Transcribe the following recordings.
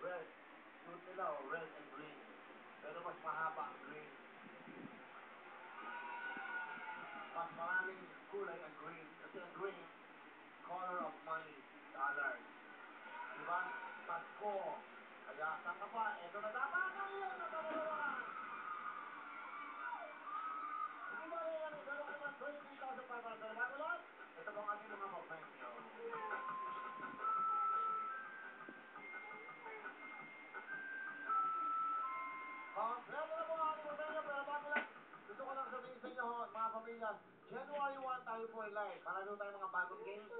red. Suit nila, red and green. Pero mas mahaba ang green. Mas maraming kulay ang green. Kasi ang green, color of money, dollar. Diba? Pasko. Kaya saan ka pa? Ito na dapat na yun na pamalawan. Hindi ba rin namin gano'n kayo mas 23,500 sa bago lot? Ito pong ating mga papremyo. Kompleto na po ang ating papremyo, pero bago lang, gusto ko lang sabihin sa inyo, mga pamilya, January 1 tayo po ay live. Marami tayong mga bagong games,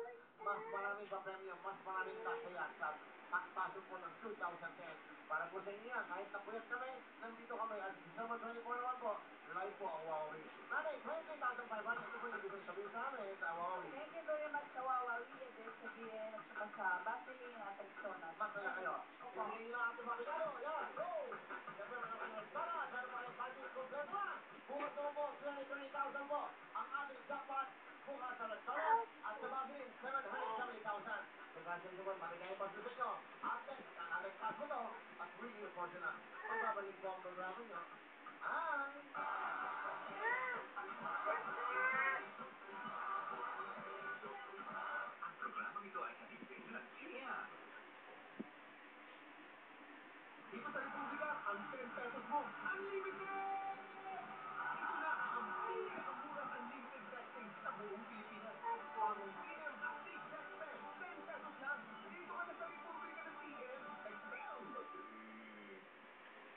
mas maraming papremyo, mas maraming kasayan sa pagpasok po ng 2010. Para po sa inyo yan, kahit napuyat kami, nandito kami at December 24 naman po, live po ang Huawei. Nanay, 20,500, ito po yung ibig sabihin sa amin sa Huawei. Thank you very much sa Huawei, ibig sabihin at saka sa battery ng ating personas. Masaya kayo. Pumili na ating makikalo. Yan, go! Siyempre, meron kayo para. Meron pa kayong budget kompleto na. Bukas naman po, 20,000 po. Ang ating jackpot, bukas sa restaurant at sa battery, 770,000. Congratulations po, maligay po sa inyo. At next, nakagagtas ko to. At really unfortunate. Magbabalik po ang programa nyo. Hi! Ang programang ito ay hatid ng Chia. Dito sa Republika, ang 10 pesos mo, unlimited! Ito na ang pinakamurang unlimited texting sa buong Pilipinas. Bagong TM Active Text Pen, 10 pesos lang. Dito ka na sa Republika ng TM. Excel!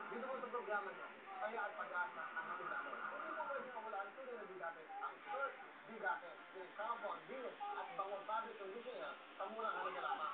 Dito po sa programa nyo, kaya at pag-asa ang hatid namin. Hindi po pwede mawala ang tunay na bigatin. Ang short bigatin. Yung shampoo, ang dilis at bangong fabric conditioner sa murang halaga lamang.